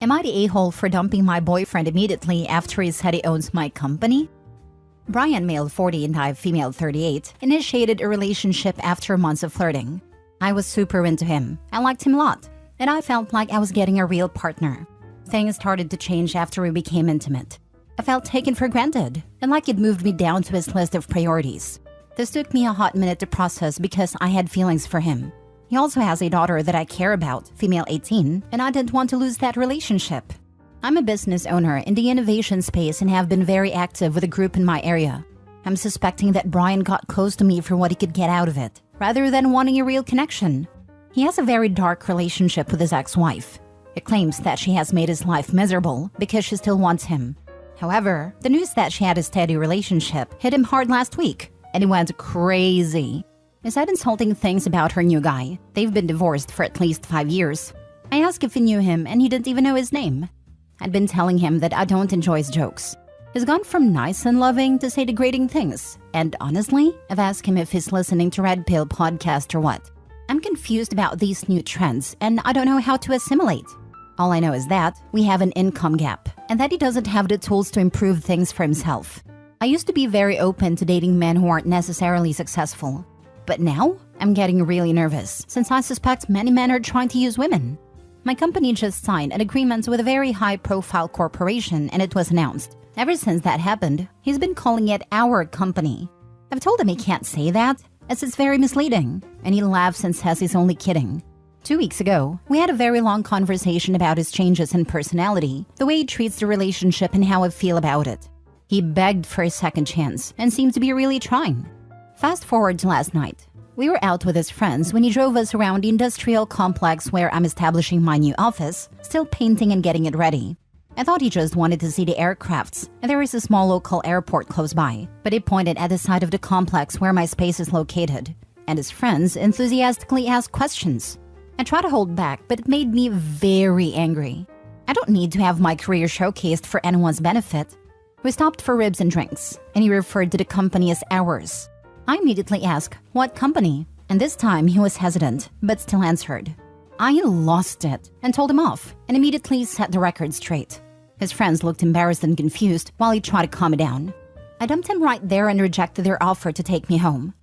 Am I the a-hole for dumping my boyfriend immediately after he said he owns my company? Brian, male 40 and I, female 38, initiated a relationship after months of flirting. I was super into him. I liked him a lot, and I felt like I was getting a real partner. Things started to change after we became intimate. I felt taken for granted, and like it moved me down to his list of priorities. This took me a hot minute to process because I had feelings for him. He also has a daughter that I care about, female 18, and I didn't want to lose that relationship. I'm a business owner in the innovation space and have been very active with a group in my area. I'm suspecting that Brian got close to me for what he could get out of it, rather than wanting a real connection. He has a very dark relationship with his ex-wife. He claims that she has made his life miserable because she still wants him. However, the news that she had a steady relationship hit him hard last week, and he went crazy. He said insulting things about her new guy. They've been divorced for at least 5 years. I asked if he knew him, and he didn't even know his name. I'd been telling him that I don't enjoy his jokes. He's gone from nice and loving to say degrading things. And honestly, I've asked him if he's listening to Red Pill podcast or what. I'm confused about these new trends, and I don't know how to assimilate. All I know is that we have an income gap, and that he doesn't have the tools to improve things for himself. I used to be very open to dating men who aren't necessarily successful. But now, I'm getting really nervous, since I suspect many men are trying to use women. My company just signed an agreement with a very high-profile corporation, and it was announced. Ever since that happened, he's been calling it our company. I've told him he can't say that, as it's very misleading, and he laughs and says he's only kidding. 2 weeks ago, we had a very long conversation about his changes in personality, the way he treats the relationship and how I feel about it. He begged for a second chance and seemed to be really trying. Fast forward to last night. We were out with his friends when he drove us around the industrial complex where I'm establishing my new office, still painting and getting it ready. I thought he just wanted to see the aircrafts, and there is a small local airport close by, but he pointed at the side of the complex where my space is located, and his friends enthusiastically asked questions. I tried to hold back, but it made me very angry. I don't need to have my career showcased for anyone's benefit. We stopped for ribs and drinks, and he referred to the company as ours. I immediately asked, what company? And this time he was hesitant, but still answered. I lost it and told him off, and immediately set the record straight. His friends looked embarrassed and confused while he tried to calm it down. I dumped him right there and rejected their offer to take me home.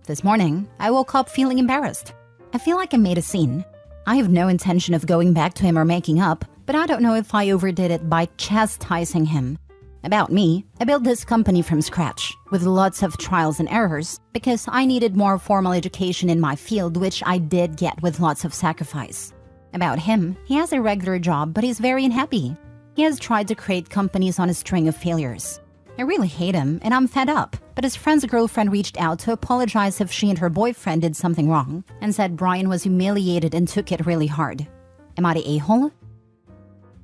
This morning, I woke up feeling embarrassed. I feel like I made a scene. I have no intention of going back to him or making up, but I don't know if I overdid it by chastising him. About me, I built this company from scratch, with lots of trials and errors, because I needed more formal education in my field, which I did get with lots of sacrifice. About him, he has a regular job, but he's very unhappy. He has tried to create companies on a string of failures. I really hate him, and I'm fed up, but his friend's girlfriend reached out to apologize if she and her boyfriend did something wrong, and said Brian was humiliated and took it really hard. Am I the a-hole?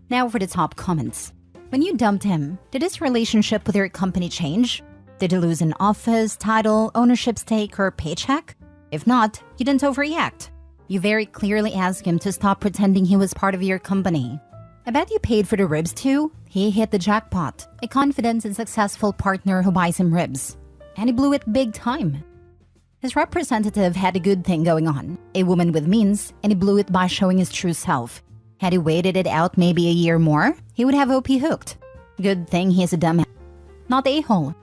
Now for the top comments. When you dumped him, did his relationship with your company change? Did he lose an office, title, ownership stake, or paycheck? If not, you didn't overreact. You very clearly asked him to stop pretending he was part of your company. I bet you paid for the ribs too. He hit the jackpot, a confident and successful partner who buys him ribs. And he blew it big time. His representative had a good thing going on, a woman with means, and he blew it by showing his true self. Had he waited it out maybe a year more, he would have OP hooked. Good thing he's a dumbass. Not a-hole.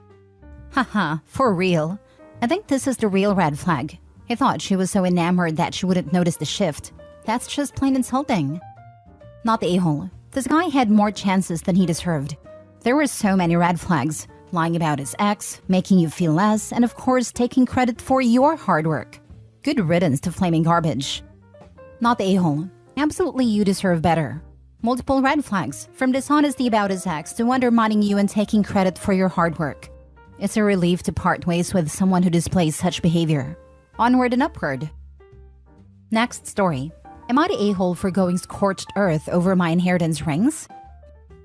Haha, for real. I think this is the real red flag. He thought she was so enamored that she wouldn't notice the shift. That's just plain insulting. Not the a-hole. This guy had more chances than he deserved. There were so many red flags. Lying about his ex, making you feel less, and of course taking credit for your hard work. Good riddance to flaming garbage. Not the a-hole. Absolutely, you deserve better. Multiple red flags, from dishonesty about his ex to undermining you and taking credit for your hard work. It's a relief to part ways with someone who displays such behavior. Onward and upward. Next story. Am I the a-hole for going scorched earth over my inheritance rings?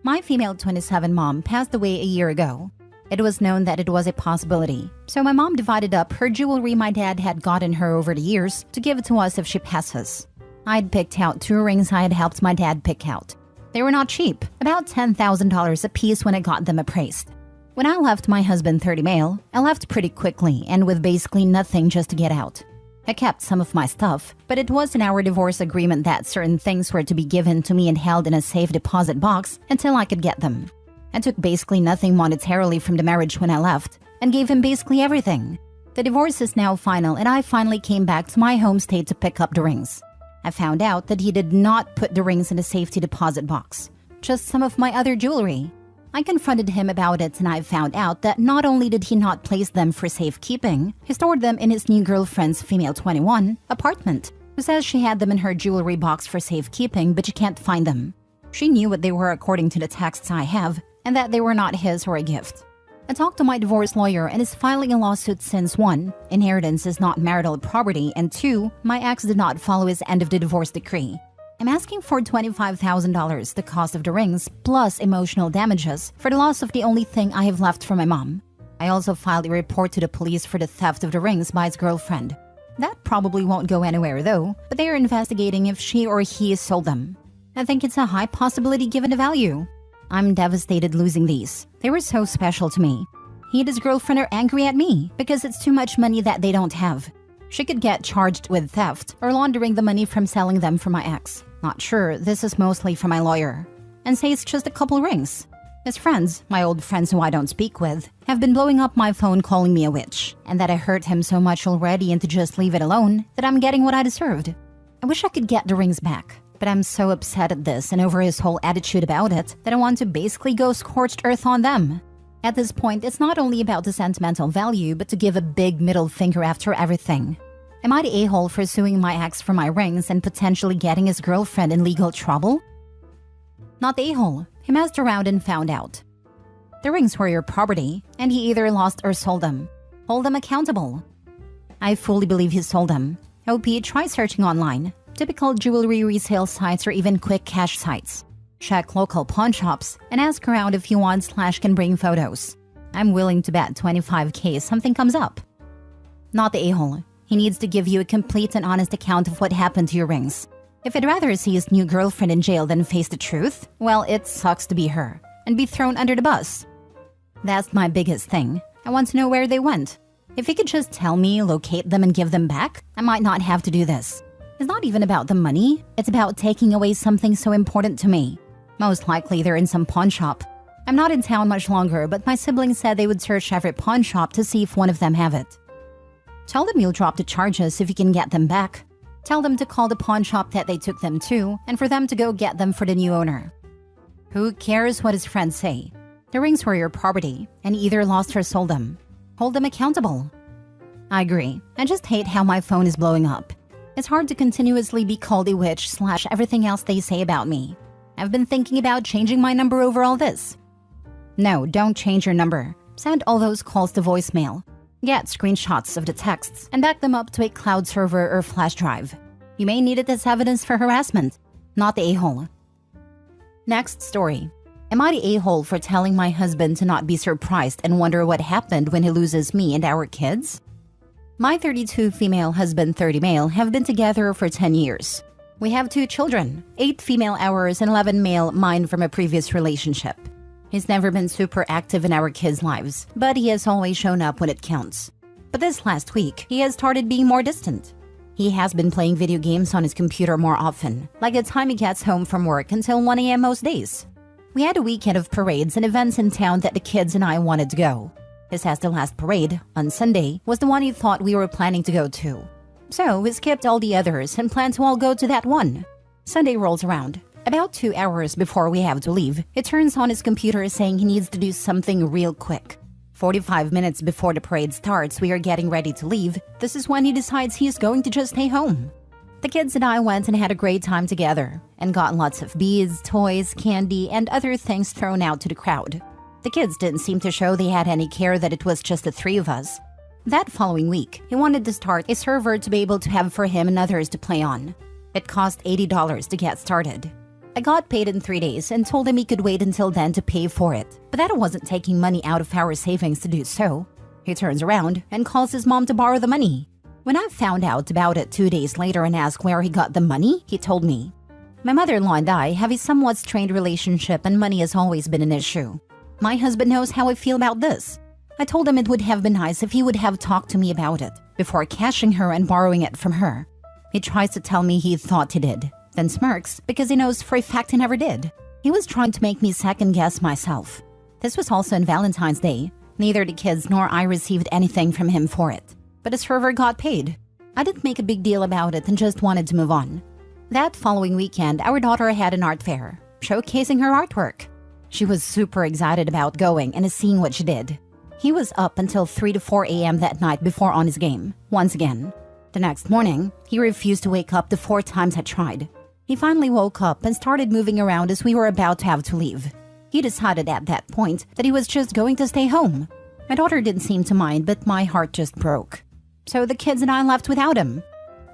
My female 27 mom passed away a year ago. It was known that it was a possibility, so my mom divided up her jewelry my dad had gotten her over the years to give it to us if she passes. I'd picked out 2 rings I had helped my dad pick out. They were not cheap, about $10,000 a piece when I got them appraised. When I left my husband 30 male, I left pretty quickly and with basically nothing just to get out. I kept some of my stuff, but it was in our divorce agreement that certain things were to be given to me and held in a safe deposit box until I could get them. I took basically nothing monetarily from the marriage when I left and gave him basically everything. The divorce is now final and I finally came back to my home state to pick up the rings. I found out that he did not put the rings in a safety deposit box, just some of my other jewelry. I confronted him about it and I found out that not only did he not place them for safekeeping, he stored them in his new girlfriend's female 21 apartment, who says she had them in her jewelry box for safekeeping but she can't find them. She knew what they were according to the texts I have and that they were not his or a gift. I talked to my divorce lawyer and is filing a lawsuit since 1. Inheritance is not marital property and 2. My ex did not follow his end of the divorce decree. I'm asking for $25,000, the cost of the rings, plus emotional damages for the loss of the only thing I have left from my mom. I also filed a report to the police for the theft of the rings by his girlfriend. That probably won't go anywhere though, but they are investigating if she or he sold them. I think it's a high possibility given the value. I'm devastated losing these. They were so special to me. He and his girlfriend are angry at me because it's too much money that they don't have. She could get charged with theft or laundering the money from selling them for my ex. Not sure, this is mostly from my lawyer. And say it's just a couple rings. His friends, my old friends who I don't speak with, have been blowing up my phone calling me a witch, and that I hurt him so much already and to just leave it alone that I'm getting what I deserved. I wish I could get the rings back, but I'm so upset at this and over his whole attitude about it that I want to basically go scorched earth on them. At this point, it's not only about the sentimental value, but to give a big middle finger after everything. Am I the a-hole for suing my ex for my rings and potentially getting his girlfriend in legal trouble? Not the a-hole. He messed around and found out. The rings were your property, and he either lost or sold them. Hold them accountable. I fully believe he sold them. OP, try searching online. Typical jewelry resale sites or even quick cash sites. Check local pawn shops and ask around if you want/can bring photos. I'm willing to bet $25K something comes up. Not the a-hole. He needs to give you a complete and honest account of what happened to your rings. If he'd rather see his new girlfriend in jail than face the truth, well, it sucks to be her and be thrown under the bus. That's my biggest thing. I want to know where they went. If he could just tell me, locate them and give them back, I might not have to do this. It's not even about the money. It's about taking away something so important to me. Most likely they're in some pawn shop. I'm not in town much longer, but my siblings said they would search every pawn shop to see if one of them have it. Tell them you'll drop the charges if you can get them back. Tell them to call the pawn shop that they took them to and for them to go get them for the new owner. Who cares what his friends say? The rings were your property and he either lost or sold them. Hold them accountable. I agree. I just hate how my phone is blowing up. It's hard to continuously be called a witch/everything else they say about me. I've been thinking about changing my number over all this. No, don't change your number. Send all those calls to voicemail. Get screenshots of the texts and back them up to a cloud server or flash drive. You may need it as evidence for harassment, not the a-hole. Next story. Am I the a-hole for telling my husband to not be surprised and wonder what happened when he loses me and our kids? My 32 female husband, 30 male, have been together for 10 years. We have 2 children, 8 female ours and 11 male mine from a previous relationship. He's never been super active in our kids' lives, but he has always shown up when it counts. But this last week, he has started being more distant. He has been playing video games on his computer more often, like the time he gets home from work until 1 a.m. most days. We had a weekend of parades and events in town that the kids and I wanted to go. He says the last parade, on Sunday, was the one he thought we were planning to go to. So we skipped all the others and planned to all go to that one. Sunday rolls around. About 2 hours before we have to leave, he turns on his computer saying he needs to do something real quick. 45 minutes before the parade starts, we are getting ready to leave. This is when he decides he is going to just stay home. The kids and I went and had a great time together and got lots of beads, toys, candy, and other things thrown out to the crowd. The kids didn't seem to show they had any care that it was just the 3 of us. That following week, he wanted to start a server to be able to have for him and others to play on. It cost $80 to get started. I got paid in 3 days and told him he could wait until then to pay for it, but that wasn't taking money out of our savings to do so. He turns around and calls his mom to borrow the money. When I found out about it 2 days later and asked where he got the money, he told me. My mother-in-law and I have a somewhat strained relationship and money has always been an issue. My husband knows how I feel about this. I told him it would have been nice if he would have talked to me about it, before cashing her and borrowing it from her. He tries to tell me he thought he did, then smirks because he knows for a fact he never did. He was trying to make me second-guess myself. This was also on Valentine's Day. Neither the kids nor I received anything from him for it. But his fervor got paid. I didn't make a big deal about it and just wanted to move on. That following weekend, our daughter had an art fair, showcasing her artwork. She was super excited about going and seeing what she did. He was up until 3 to 4 a.m. that night before on his game, once again. The next morning, he refused to wake up the 4 times I tried. He finally woke up and started moving around as we were about to have to leave. He decided at that point that he was just going to stay home. My daughter didn't seem to mind, but my heart just broke. So the kids and I left without him.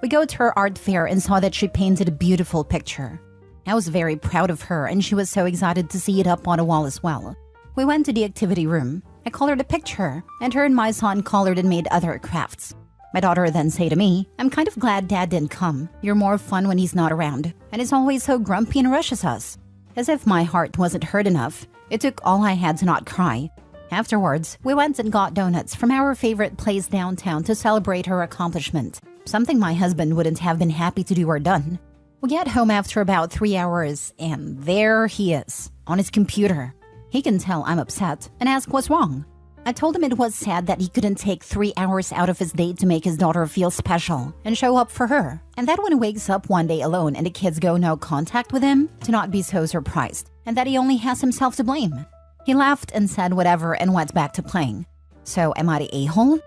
We go to her art fair and saw that she painted a beautiful picture. I was very proud of her and she was so excited to see it up on a wall as well. We went to the activity room. I colored a picture and her and my son colored and made other crafts. My daughter then said to me, "I'm kind of glad Dad didn't come. You're more fun when he's not around, and he's always so grumpy and rushes us." As if my heart wasn't hurt enough, it took all I had to not cry. Afterwards, we went and got donuts from our favorite place downtown to celebrate her accomplishment, something my husband wouldn't have been happy to do or done. We get home after about 3 hours, and there he is, on his computer. He can tell I'm upset and ask what's wrong. I told him it was sad that he couldn't take 3 hours out of his day to make his daughter feel special and show up for her, and that when he wakes up one day alone and the kids go no contact with him, to not be so surprised, and that he only has himself to blame. He laughed and said whatever and went back to playing. So am I the a-hole?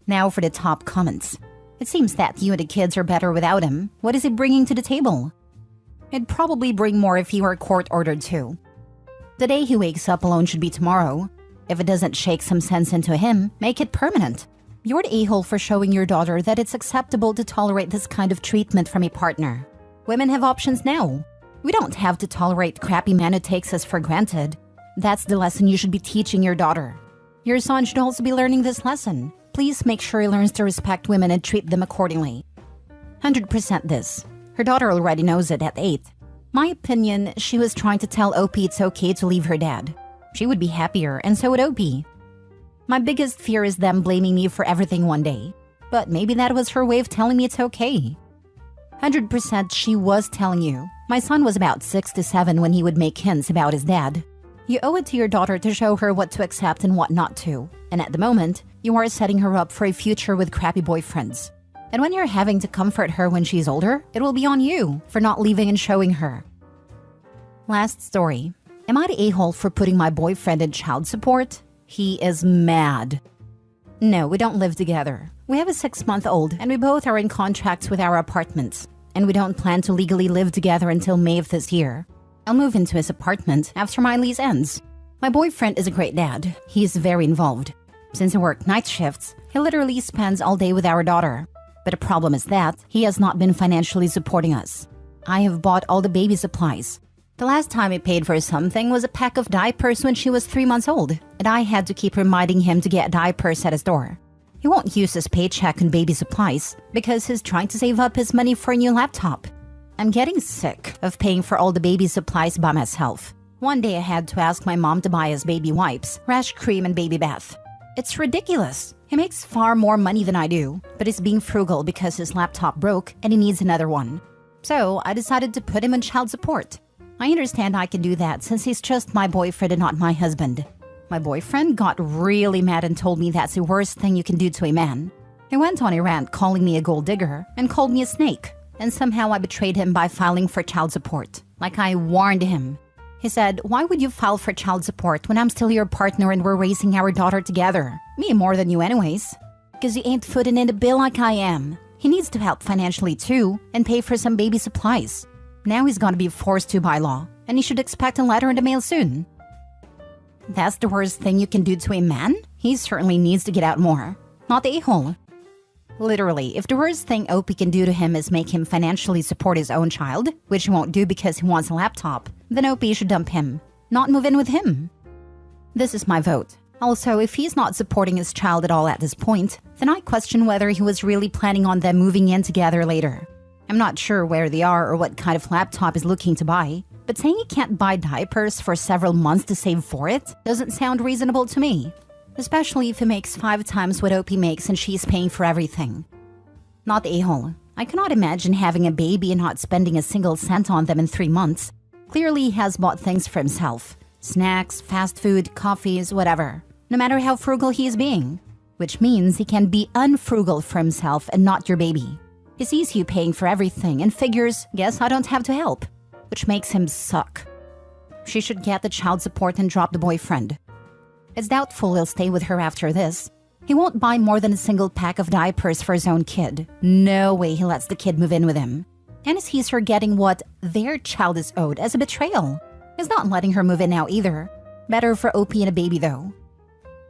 Now for the top comments. It seems that you and the kids are better without him. What is he bringing to the table? It'd probably bring more if he were court-ordered too. The day he wakes up alone should be tomorrow. If it doesn't shake some sense into him, make it permanent. You're the a-hole for showing your daughter that it's acceptable to tolerate this kind of treatment from a partner. Women have options now. We don't have to tolerate crappy man who takes us for granted. That's the lesson you should be teaching your daughter. Your son should also be learning this lesson. Please make sure he learns to respect women and treat them accordingly. 100% this. Her daughter already knows it at 8. My opinion, she was trying to tell Opie it's okay to leave her dad. She would be happier, and so would Opie. My biggest fear is them blaming me for everything one day. But maybe that was her way of telling me it's okay. 100% she was telling you. My son was about 6 to 7 when he would make hints about his dad. You owe it to your daughter to show her what to accept and what not to. And at the moment, you are setting her up for a future with crappy boyfriends. And when you're having to comfort her when she's older, it will be on you for not leaving and showing her. Last story. Am I the a-hole for putting my boyfriend in child support? He is mad. No, we don't live together. We have a 6-month-old and we both are in contracts with our apartments. And we don't plan to legally live together until May of this year. I'll move into his apartment after my lease ends. My boyfriend is a great dad. He is very involved. Since I work night shifts, he literally spends all day with our daughter. But the problem is that he has not been financially supporting us. I have bought all the baby supplies. The last time he paid for something was a pack of diapers when she was 3 months old, and I had to keep reminding him to get diapers at his door. He won't use his paycheck on baby supplies because he's trying to save up his money for a new laptop. I'm getting sick of paying for all the baby supplies by myself. One day I had to ask my mom to buy us baby wipes, rash cream, and baby bath. It's ridiculous. He makes far more money than I do, but he's being frugal because his laptop broke and he needs another one. So I decided to put him on child support. I understand I can do that since he's just my boyfriend and not my husband. My boyfriend got really mad and told me that's the worst thing you can do to a man. He went on a rant calling me a gold digger and called me a snake, and somehow I betrayed him by filing for child support, like I warned him. He said, "Why would you file for child support when I'm still your partner and we're raising our daughter together? Me more than you anyways. Because you ain't footing in the bill like I am. He needs to help financially too and pay for some baby supplies. Now he's gonna be forced to by law, and he should expect a letter in the mail soon." That's the worst thing you can do to a man? He certainly needs to get out more. Not the a-hole. Literally, if the worst thing Opie can do to him is make him financially support his own child, which he won't do because he wants a laptop, then Opie should dump him, not move in with him. This is my vote. Also, if he's not supporting his child at all at this point, then I question whether he was really planning on them moving in together later. I'm not sure where they are or what kind of laptop he's looking to buy, but saying he can't buy diapers for several months to save for it doesn't sound reasonable to me. especially if he makes 5 times what OP makes and she's paying for everything. Not a-hole. I cannot imagine having a baby and not spending a single cent on them in 3 months. Clearly, he has bought things for himself. Snacks, fast food, coffees, whatever. No matter how frugal he is being. Which means he can be unfrugal for himself and not your baby. He sees you paying for everything and figures, guess I don't have to help. Which makes him suck. She should get the child support and drop the boyfriend. It's doubtful he'll stay with her after this. He won't buy more than a single pack of diapers for his own kid. No way he lets the kid move in with him. And he sees her getting what their child is owed as a betrayal. He's not letting her move in now either. Better for OP and a baby though.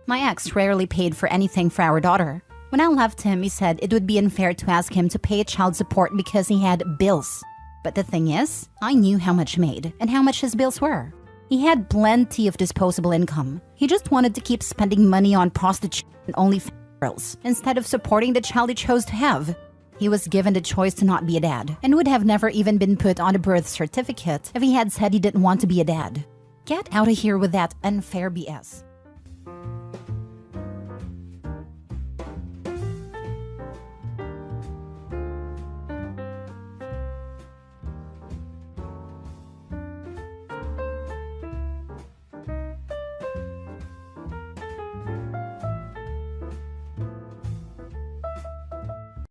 My ex rarely paid for anything for our daughter. When I left him, he said it would be unfair to ask him to pay child support because he had bills. But the thing is, I knew how much he made and how much his bills were. He had plenty of disposable income. He just wanted to keep spending money on prostitution and OnlyFans girls instead of supporting the child he chose to have. He was given the choice to not be a dad and would have never even been put on a birth certificate if he had said he didn't want to be a dad. Get out of here with that unfair BS.